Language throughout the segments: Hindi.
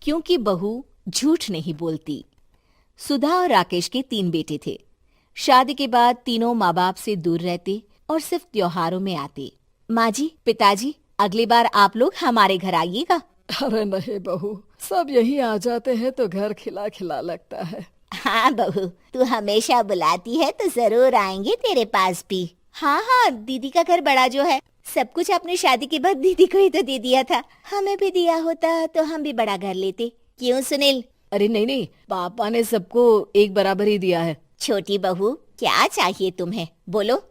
क्योंकि बहू झूठ नहीं बोलती। सुधा और राकेश के 3 बेटे थे। शादी के बाद तीनों माँ बाप से दूर रहते और सिर्फ त्योहारों में आते। माँ जी, पिताजी, अगली बार आप लोग हमारे घर आइएगा। अरे नहीं बहू, सब यहीं आ जाते हैं तो घर खिला खिला लगता है। हाँ बहू, तू हमेशा बुलाती है तो जरूर आएंगे तेरे पास भी। हाँ हाँ, दीदी का घर बड़ा जो है, सब कुछ अपनी शादी के बाद दीदी को ही तो दे दिया था। हमें भी दिया होता तो हम भी बड़ा घर लेते। क्यों सुनील? अरे नहीं नहीं, पापा ने सबको एक बराबर ही दिया है। छोटी बहू, क्या चाहिए तुम्हें, बोलो।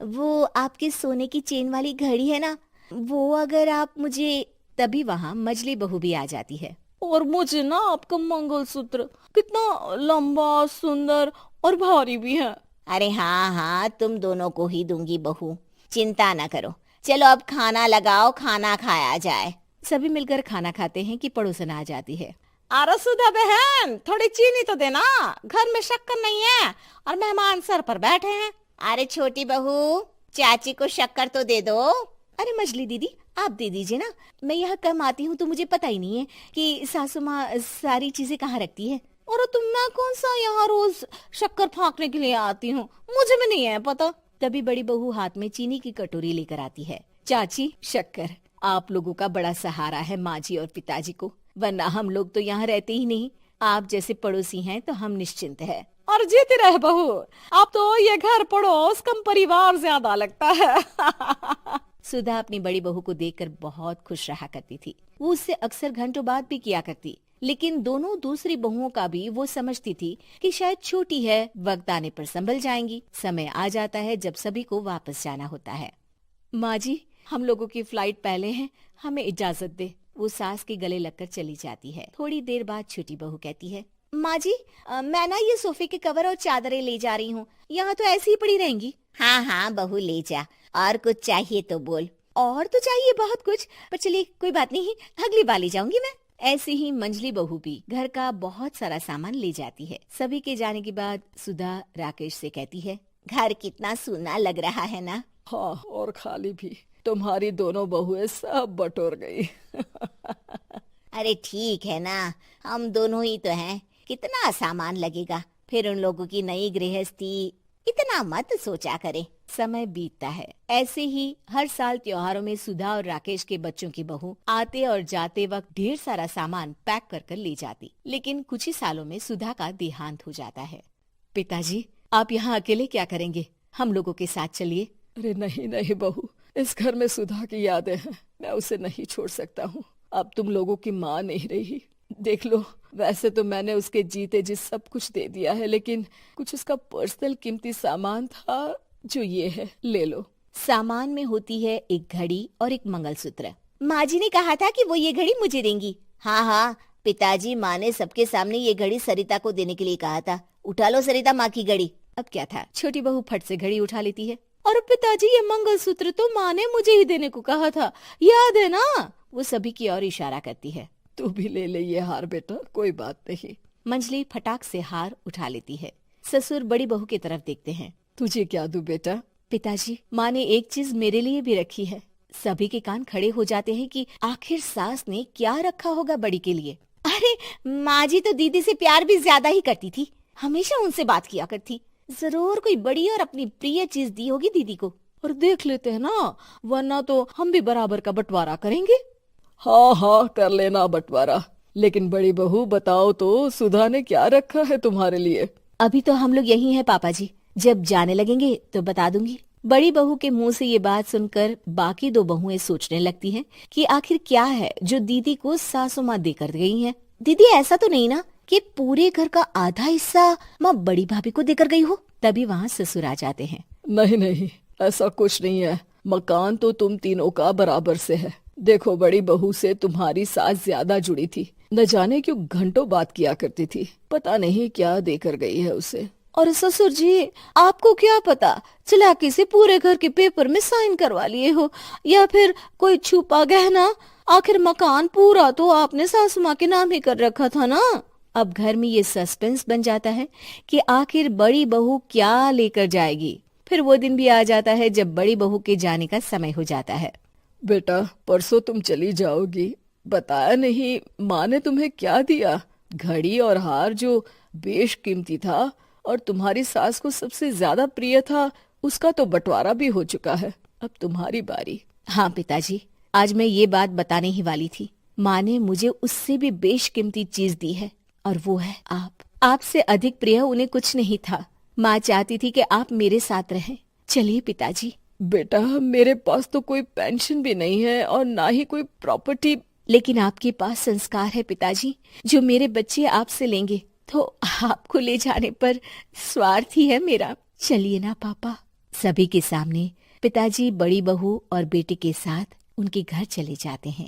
वो आपके सोने की चेन वाली घड़ी है ना, वो अगर आप मुझे, तभी वहाँ मजली बहू भी आ जाती है। और मुझे ना आपका मंगलसूत्र कितना लंबा, सुंदर और भारी भी है। अरे हाँ हाँ, तुम दोनों को ही दूंगी बहू, चिंता न करो। चलो अब खाना लगाओ, खाना खाया जाए। सभी मिलकर खाना खाते हैं कि पड़ोसन आ जाती है। अरे सुधा बहन, थोड़ी चीनी तो देना, घर में शक्कर नहीं है और मेहमान सर पर बैठे हैं। अरे छोटी बहू, चाची को शक्कर तो दे दो। अरे मजली दीदी, आप दे दीजिए ना, मैं यहाँ कम आती हूँ तो मुझे पता ही नहीं है कि सासू माँ सारी चीजें कहाँ रखती है। और तुम, मैं कौन सा यहाँ रोज शक्कर फाँकने के लिए आती हूँ, मुझे भी नहीं है पता। तभी बड़ी बहू हाथ में चीनी की कटोरी लेकर आती है। चाची, शक्कर आप लोगों का बड़ा सहारा है माँ जी और पिताजी को, वरना हम लोग तो यहाँ रहते ही नहीं। आप जैसे पड़ोसी हैं तो हम निश्चिंत है। और जीती रहे बहू, आप तो ये घर पड़ोस कम परिवार ज्यादा लगता है। सुधा अपनी बड़ी बहू को देखकर बहुत खुश रहा करती थी। वो उससे अक्सर घंटों बात भी किया करती, लेकिन दोनों दूसरी बहुओं का भी वो समझती थी कि शायद छोटी है, वक्त आने पर संभल जाएंगी। समय आ जाता है जब सभी को वापस जाना होता है। माँ जी, हम लोगों की फ्लाइट पहले है, हमें इजाजत दे। वो सास के गले लगकर चली जाती है। थोड़ी देर बाद छोटी बहू कहती है, माँ जी, मैं ना ये सोफे के कवर और चादरें ले जा रही हूँ, यहाँ तो ऐसी ही पड़ी रहेंगी। हाँ हाँ बहू, ले जा, और कुछ चाहिए तो बोल। और तो चाहिए बहुत कुछ, पर चलिए कोई बात नहीं, अगली बार ले जाऊंगी मैं। ऐसे ही मंजली बहू भी घर का बहुत सारा सामान ले जाती है। सभी के जाने के बाद सुधा राकेश से कहती है, घर कितना सूना लग रहा है ना। हाँ, और खाली भी। तुम्हारी दोनों बहुएं सब बटोर गई। अरे ठीक है ना, हम दोनों ही तो हैं, कितना सामान लगेगा, फिर उन लोगों की नई गृहस्थी, इतना मत सोचा करे। समय बीतता है। ऐसे ही हर साल त्योहारों में सुधा और राकेश के बच्चों की बहू आते और जाते वक्त ढेर सारा सामान पैक कर कर ले जाती। लेकिन कुछ ही सालों में सुधा का देहांत हो जाता है। पिताजी, आप यहाँ अकेले क्या करेंगे? हम लोगों के साथ चलिए। अरे नहीं नहीं बहू, इस घर में सुधा की यादें हैं, मैं उसे नहीं छोड़ सकता हूँ। अब तुम लोगों की माँ नहीं रही। देख लो, वैसे तो मैंने उसके जीते जी सब कुछ दे दिया है, लेकिन कुछ उसका पर्सनल कीमती सामान था जो ये है, ले लो। सामान में होती है एक घड़ी और एक मंगलसूत्र। माँ जी ने कहा था कि वो ये घड़ी मुझे देंगी। हाँ हाँ पिताजी, माँ ने सबके सामने ये घड़ी सरिता को देने के लिए कहा था। उठा लो सरिता माँ की घड़ी। अब क्या था, छोटी बहू फट से घड़ी उठा लेती है। और पिताजी, ये मंगलसूत्र तो माँ ने मुझे ही देने को कहा था, याद है ना? वो सभी की ओर इशारा करती है। तू भी ले ले ये हार बेटा, कोई बात नहीं। मंजली फटाक से हार उठा लेती है। ससुर बड़ी बहू की तरफ देखते हैं। तुझे क्या दूं बेटा? पिताजी, माँ ने एक चीज मेरे लिए भी रखी है। सभी के कान खड़े हो जाते हैं कि आखिर सास ने क्या रखा होगा बड़ी के लिए। अरे माँ जी तो दीदी से प्यार भी ज्यादा ही करती थी, हमेशा उनसे बात किया करती। जरूर कोई बड़ी और अपनी प्रिय चीज दी होगी दीदी को। और देख लेते हैं ना, वरना तो हम भी बराबर का बंटवारा करेंगे। हाँ हाँ, कर लेना बंटवारा। लेकिन बड़ी बहू बताओ तो, सुधा ने क्या रखा है तुम्हारे लिए? अभी तो हम लोग यही हैं पापा जी, जब जाने लगेंगे तो बता दूंगी। बड़ी बहू के मुंह से ये बात सुनकर बाकी 2 बहुएं सोचने लगती हैं कि आखिर क्या है जो दीदी को सासू माँ देकर गई हैं। दीदी, ऐसा तो नहीं ना कि पूरे घर का आधा हिस्सा माँ बड़ी भाभी को देकर गई हो? तभी वहाँ ससुर आ जाते हैं। नहीं नहीं, ऐसा कुछ नहीं है। मकान तो तुम तीनों का बराबर से है। देखो, बड़ी बहू से तुम्हारी सास ज्यादा जुड़ी थी, न जाने क्यों घंटों बात किया करती थी। पता नहीं क्या देकर गई है उसे। और ससुर जी, आपको क्या पता, चालाकी से पूरे घर के पेपर में साइन करवा लिए हो, या फिर कोई छुपा गहना। आखिर मकान पूरा तो आपने सासू माँ के नाम ही कर रखा था ना। अब घर में ये सस्पेंस बन जाता है कि आखिर बड़ी बहू क्या लेकर जाएगी। फिर वो दिन भी आ जाता है जब बड़ी बहू के जाने का समय हो जाता है। बेटा, परसों तुम चली जाओगी, बताया नहीं, माँ ने तुम्हें क्या दिया? घड़ी और हार जो बेशकीमती था और तुम्हारी सास को सबसे ज्यादा प्रिय था, उसका तो बंटवारा भी हो चुका है। अब तुम्हारी बारी। हाँ पिताजी, आज मैं ये बात बताने ही वाली थी। माँ ने मुझे उससे भी बेशकीमती चीज दी है और वो है आप। आपसे अधिक प्रिय उन्हें कुछ नहीं था। माँ चाहती थी कि आप मेरे साथ रहें। चलिए पिताजी। बेटा, मेरे पास तो कोई पेंशन भी नहीं है और ना ही कोई प्रॉपर्टी। लेकिन आपके पास संस्कार है पिताजी, जो मेरे बच्चे आपसे लेंगे, तो आपको ले जाने पर स्वार्थ ही है मेरा। चलिए ना पापा। सभी के सामने पिताजी बड़ी बहू और बेटे के साथ उनके घर चले जाते हैं।